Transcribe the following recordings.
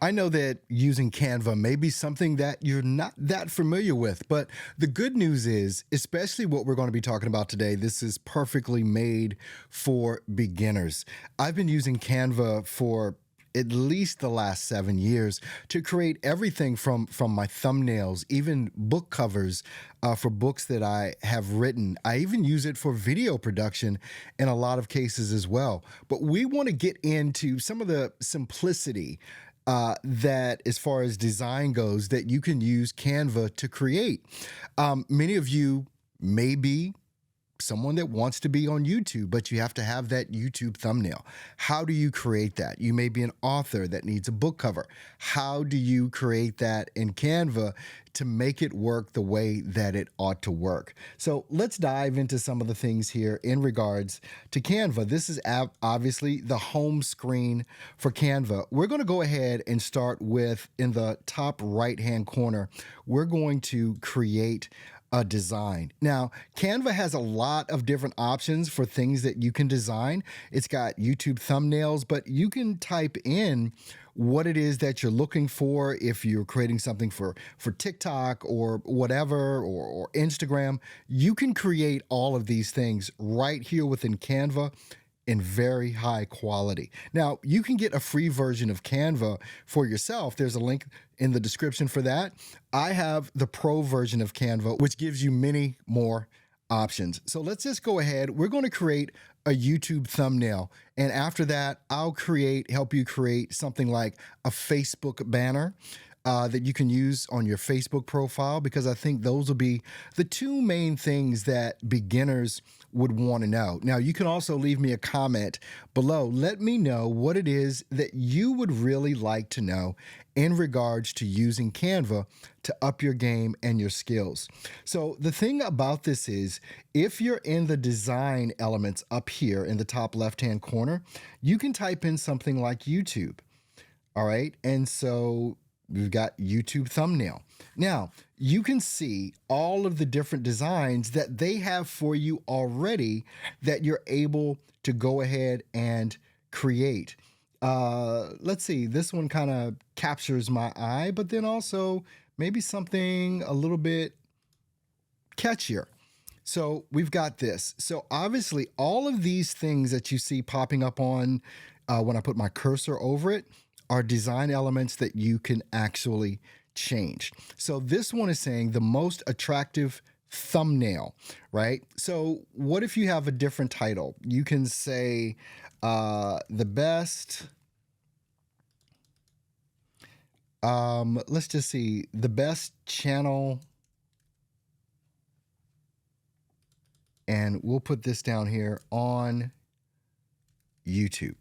I know that using Canva may be something that you're not that familiar with, but the good news is, especially what we're going to be talking about today, this is perfectly made for beginners. I've been using Canva for at least the last 7 years to create everything from my thumbnails, even book covers for books that I have written. I even use it for video production in a lot of cases as well. But we want to get into some of the simplicity that, as far as design goes, that you can use Canva to create. Many of you may be someone that wants to be on YouTube, but you have to have that YouTube thumbnail. How do you create that? You may be an author that needs a book cover. How do you create that in Canva to make it work the way that it ought to work? So let's dive into some of the things here in regards to Canva. This is obviously the home screen for Canva. We're going to go ahead and start with, in the top right-hand corner, we're going to create a design. Now, Canva has a lot of different options for things that you can design. It's got YouTube thumbnails, but you can type in what it is that you're looking for. If you're creating something for TikTok or whatever, or Instagram, you can create all of these things right here within Canva in very high quality. Now, you can get a free version of Canva for yourself. There's a link in the description for that. I have the pro version of Canva, which gives you many more options. So let's just go ahead. We're going to create a YouTube thumbnail. And after that, I'll help you create something like a Facebook banner that you can use on your Facebook profile, because I think those will be the two main things that beginners would want to know. Now, you can also leave me a comment below. Let me know what it is that you would really like to know in regards to using Canva to up your game and your skills. So the thing about this is, if you're in the design elements up here in the top left-hand corner, you can type in something like YouTube. All right. And so we've got YouTube thumbnail. Now, you can see all of the different designs that they have for you already that you're able to go ahead and create. Let's see, this one kind of captures my eye, but then also maybe something a little bit catchier. So we've got this. So obviously all of these things that you see popping up on when I put my cursor over it are design elements that you can actually change. So this one is saying the most attractive thumbnail, right? So what if you have a different title? You can say the best, let's just see, the best channel, and we'll put this down here on YouTube.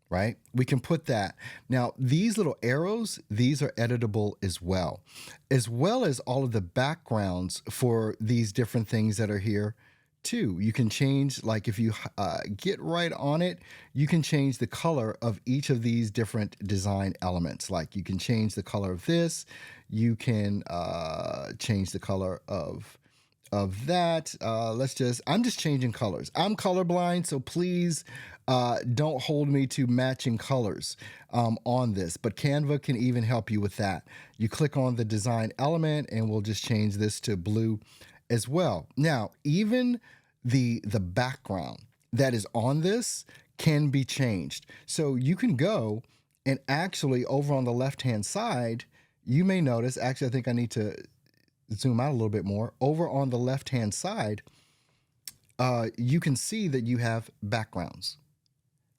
Right? We can put that. Now, these little arrows, these are editable as well as all of the backgrounds for these different things that are here too. You can change, like if you get right on it, you can change the color of each of these different design elements. Like you can change the color of this. You can change the color of that. I'm just changing colors. I'm colorblind, so please don't hold me to matching colors on this, but Canva can even help you with that. You click on the design element and we'll just change this to blue as well. Now, even the background that is on this can be changed. So you can go and actually over on the left-hand side, you may notice, actually, I think I need to zoom out a little bit more. Over on the left-hand side, you can see that you have backgrounds,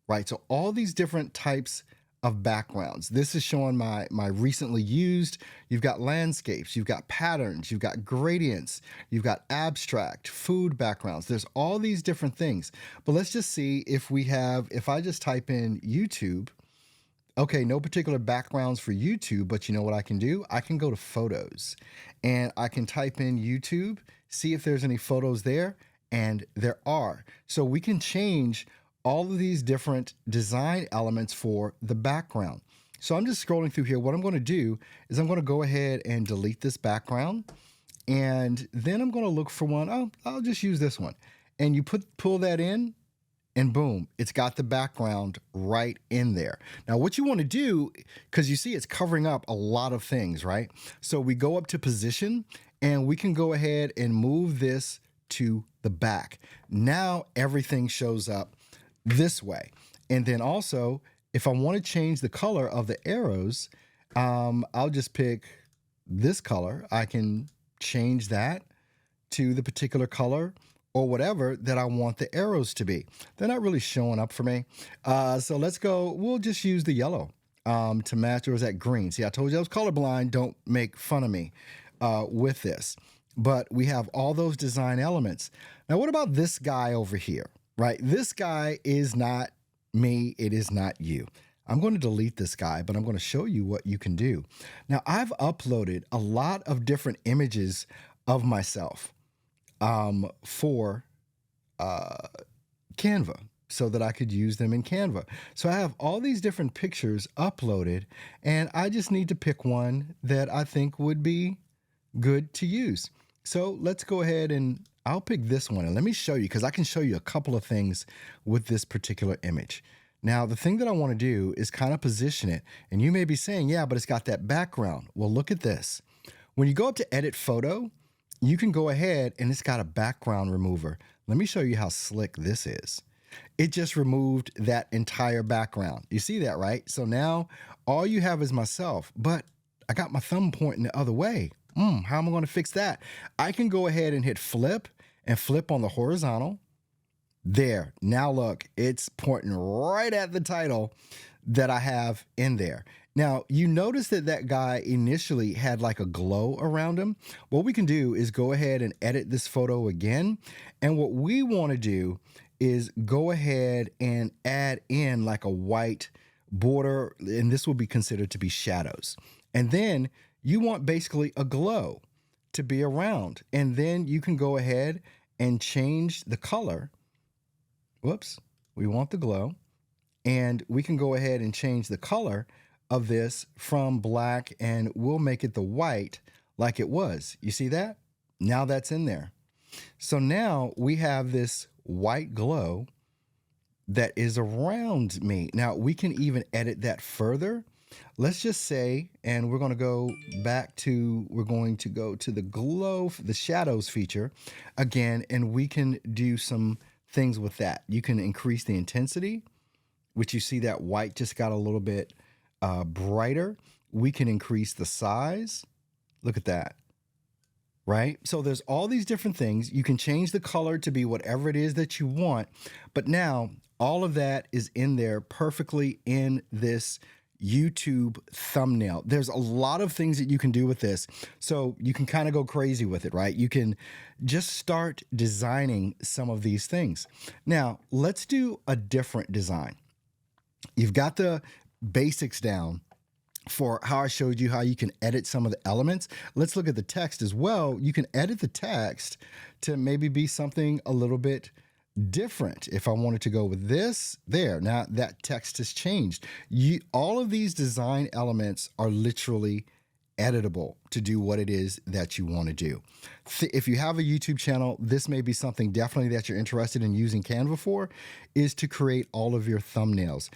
right? So all these different types of backgrounds. This is showing my recently used. You've got landscapes, you've got patterns, you've got gradients, you've got abstract, food backgrounds. There's all these different things. But let's just see if if I just type in YouTube. Okay, no particular backgrounds for YouTube, but you know what I can do? I can go to photos and I can type in YouTube, see if there's any photos there, and there are. So we can change all of these different design elements for the background. So I'm just scrolling through here. What I'm going to do is I'm going to go ahead and delete this background, and then I'm going to look for one. Oh, I'll just use this one. And you pull that in, and boom, it's got the background right in there. Now, what you want to do, because you see it's covering up a lot of things, right? So we go up to position and we can go ahead and move this to the back. Now everything shows up this way. And then also, if I want to change the color of the arrows, I'll just pick this color. I can change that to the particular color or whatever that I want the arrows to be. They're not really showing up for me. So let's go, we'll just use the yellow to match, or is that green? See, I told you I was colorblind. Don't make fun of me with this. But we have all those design elements. Now, what about this guy over here, right? This guy is not me. It is not you. I'm going to delete this guy, but I'm going to show you what you can do. Now, I've uploaded a lot of different images of myself for Canva so that I could use them in Canva. So I have all these different pictures uploaded, and I just need to pick one that I think would be good to use. So let's go ahead and I'll pick this one, and let me show you, because I can show you a couple of things with this particular image. Now, the thing that I want to do is kind of position it, and you may be saying, yeah, but it's got that background. Well, look at this. When you go up to edit photo, you can go ahead and it's got a background remover. Let me show you how slick this is. It just removed that entire background. You see that, right? So now all you have is myself, but I got my thumb pointing the other way. How am I going to fix that? I can go ahead and hit flip and flip on the horizontal. There. Now look, it's pointing right at the title that I have in there. Now, you notice that that guy initially had like a glow around him. What we can do is go ahead and edit this photo again. And what we want to do is go ahead and add in like a white border, and this will be considered to be shadows. And then you want basically a glow to be around. And then you can go ahead and change the color. Whoops, we want the glow. And we can go ahead and change the color of this from black, and we'll make it the white like it was. You see that? Now that's in there. So now we have this white glow that is around me. Now we can even edit that further. Let's just say, and we're going to go back to, we're going to go to the glow, the shadows feature again, and we can do some things with that. You can increase the intensity, which you see that white just got a little bit brighter. We can increase the size. Look at that, right? So there's all these different things. You can change the color to be whatever it is that you want, but now all of that is in there perfectly in this YouTube thumbnail. There's a lot of things that you can do with this. So you can kind of go crazy with it, right? You can just start designing some of these things. Now, let's do a different design. You've got the basics down for how I showed you how you can edit some of the elements. Let's look at the text as well. You can edit the text to maybe be something a little bit different. If I wanted to go with this there, now that text has changed. All of these design elements are literally editable to do what it is that you want to do. If you have a YouTube channel, this may be something definitely that you're interested in using Canva for, is to create all of your thumbnails.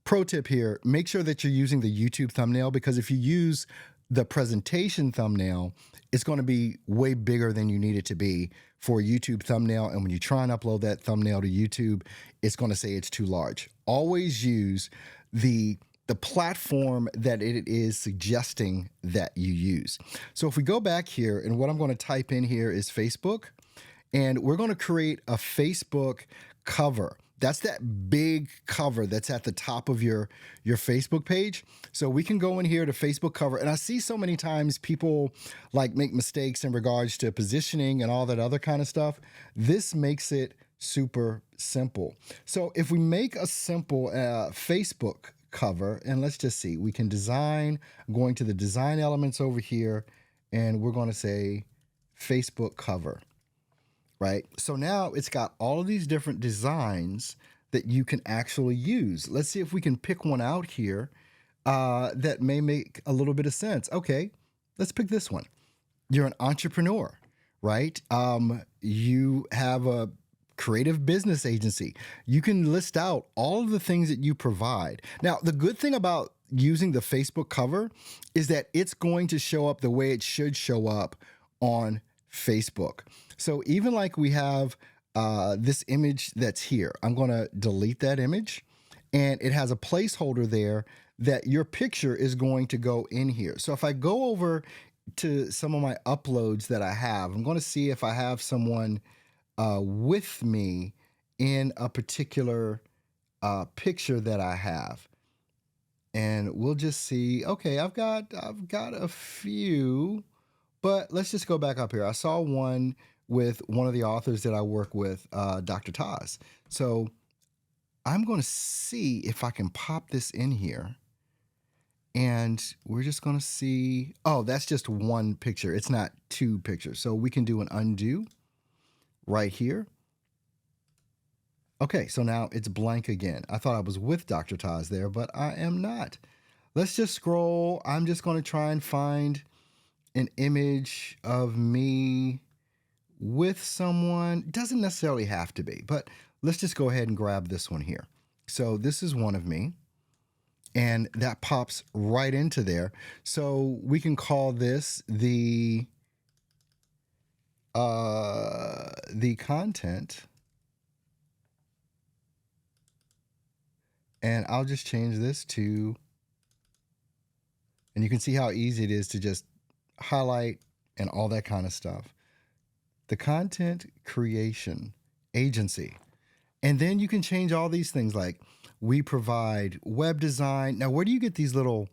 Pro tip here, make sure that you're using the YouTube thumbnail, because if you use the presentation thumbnail, it's going to be way bigger than you need it to be for a YouTube thumbnail. And when you try and upload that thumbnail to YouTube, it's going to say it's too large. Always use the platform that it is suggesting that you use. So if we go back here, and what I'm going to type in here is Facebook, and we're going to create a Facebook cover. That's that big cover that's at the top of your Facebook page. So we can go in here to Facebook cover. And I see so many times people like make mistakes in regards to positioning and all that other kind of stuff. This makes it super simple. So if we make a simple Facebook cover, and let's just see, we can design, going to the design elements over here, and we're going to say Facebook cover. Right? So now it's got all of these different designs that you can actually use. Let's see if we can pick one out here that may make a little bit of sense. Okay, let's pick this one. You're an entrepreneur, right? You have a creative business agency. You can list out all of the things that you provide. Now, the good thing about using the Facebook cover is that it's going to show up the way it should show up on Facebook. So even like we have this image that's here, I'm going to delete that image, and it has a placeholder there that your picture is going to go in here. So if I go over to some of my uploads that I have, I'm going to see if I have someone with me in a particular picture that I have. And we'll just see, okay, I've got a few, but let's just go back up here. I saw one with one of the authors that I work with, Dr. Taz. So I'm going to see if I can pop this in here. And we're just going to see, oh, that's just one picture. It's not two pictures. So we can do an undo right here. Okay, so now it's blank again. I thought I was with Dr. Taz there, but I am not. Let's just scroll. I'm just going to try and find an image of me with someone. It doesn't necessarily have to be, but let's just go ahead and grab this one here. So this is one of me, and that pops right into there. So we can call this the content. And I'll just change this to, and you can see how easy it is to just highlight and all that kind of stuff. The content creation agency. And then you can change all these things, like we provide web design. Now, where do you get these little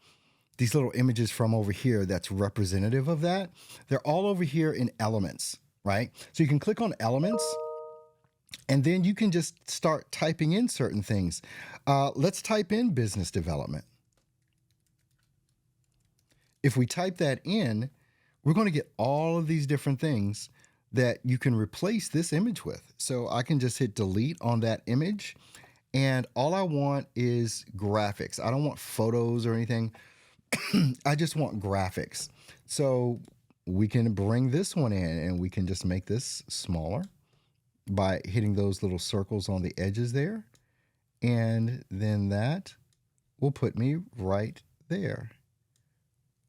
images from over here that's representative of that? They're all over here in elements, right? So you can click on elements, and then you can just start typing in certain things. Let's type in business development. If we type that in, we're going to get all of these different things that you can replace this image with. So I can just hit delete on that image, and all I want is graphics. I don't want photos or anything. I just want graphics. So we can bring this one in, and we can just make this smaller by hitting those little circles on the edges there. And then that will put me right there.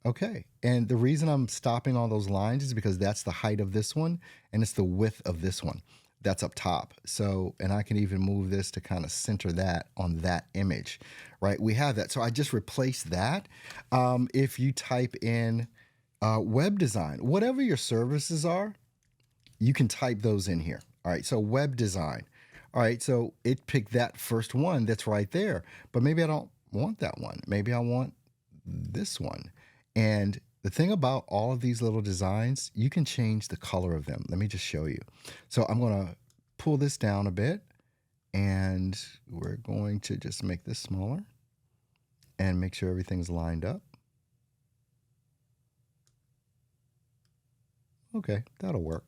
Okay, and the reason I'm stopping all those lines is because that's the height of this one, and it's the width of this one. That's up top. So, and I can even move this to kind of center that on that image, right? We have that. So I just replaced that. If you type in web design, whatever your services are, you can type those in here. All right, so web design. All right, so it picked that first one that's right there, but maybe I don't want that one. Maybe I want this one. And the thing about all of these little designs, you can change the color of them. Let me just show you. So I'm going to pull this down a bit, and we're going to just make this smaller and make sure everything's lined up. Okay, that'll work.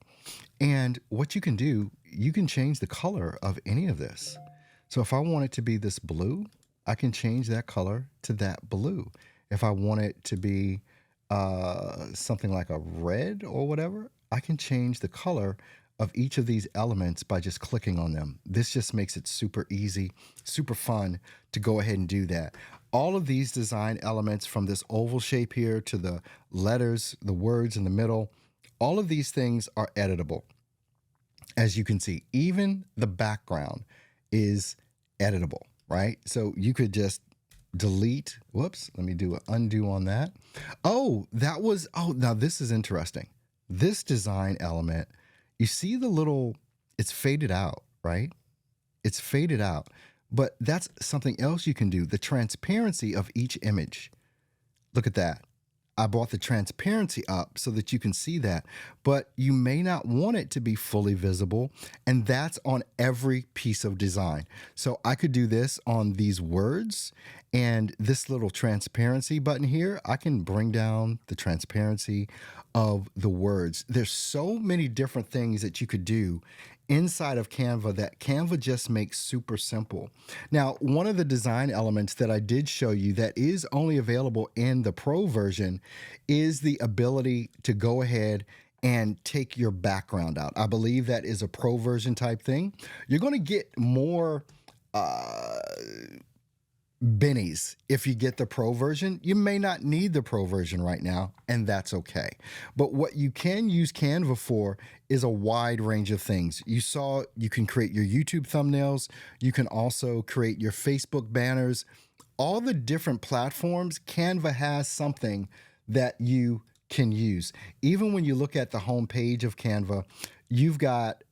And what you can do, you can change the color of any of this. So if I want it to be this blue, I can change that color to that blue. If I want it to be something like a red or whatever, I can change the color of each of these elements by just clicking on them. This just makes it super easy, super fun to go ahead and do that. All of these design elements, from this oval shape here to the letters, the words in the middle, all of these things are editable. As you can see, even the background is editable, right? So you could just delete, whoops, let me do an undo on that. Oh, now this is interesting. This design element, you see the little, it's faded out, right? It's faded out, but that's something else you can do. The transparency of each image. Look at that. I brought the transparency up so that you can see that, but you may not want it to be fully visible, and that's on every piece of design. So I could do this on these words, and this little transparency button here, I can bring down the transparency of the words. There's so many different things that you could do inside of Canva that Canva just makes super simple. Now, one of the design elements that I did show you that is only available in the Pro version is the ability to go ahead and take your background out. I believe that is a pro version type thing. You're going to get more uh, bennies if you get the pro version. You may not need the pro version right now, and that's okay. But what you can use Canva for is a wide range of things. You saw you can create your YouTube thumbnails. You can also create your Facebook banners. All the different platforms, Canva has something that you can use. Even when you look at the home page of Canva, you've got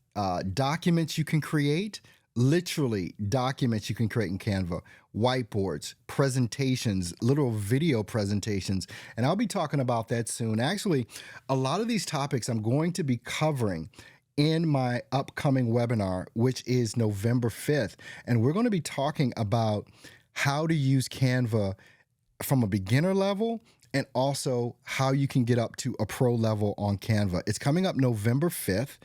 documents you can create, literally documents you can create in Canva, whiteboards, presentations, little video presentations. And I'll be talking about that soon. Actually, a lot of these topics I'm going to be covering in my upcoming webinar, which is November 5th. And we're going to be talking about how to use Canva from a beginner level and also how you can get up to a pro level on Canva. It's coming up November 5th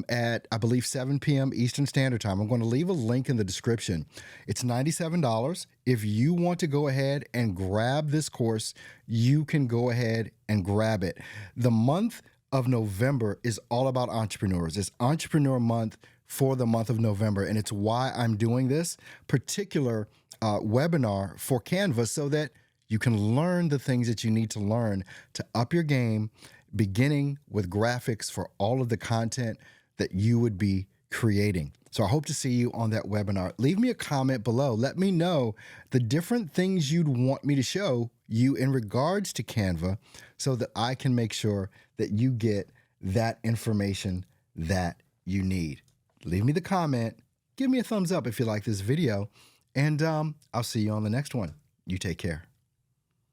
at, I believe, 7 p.m. Eastern Standard Time. I'm going to leave a link in the description. It's $97. If you want to go ahead and grab this course, you can go ahead and grab it. The month of November is all about entrepreneurs. It's Entrepreneur Month for the month of November, and it's why I'm doing this particular webinar for Canva so that you can learn the things that you need to learn to up your game, beginning with graphics for all of the content that you would be creating. So I hope to see you on that webinar. Leave me a comment below. Let me know the different things you'd want me to show you in regards to Canva so that I can make sure that you get that information that you need. Leave me the comment. Give me a thumbs up if you like this video. And I'll see you on the next one. You take care.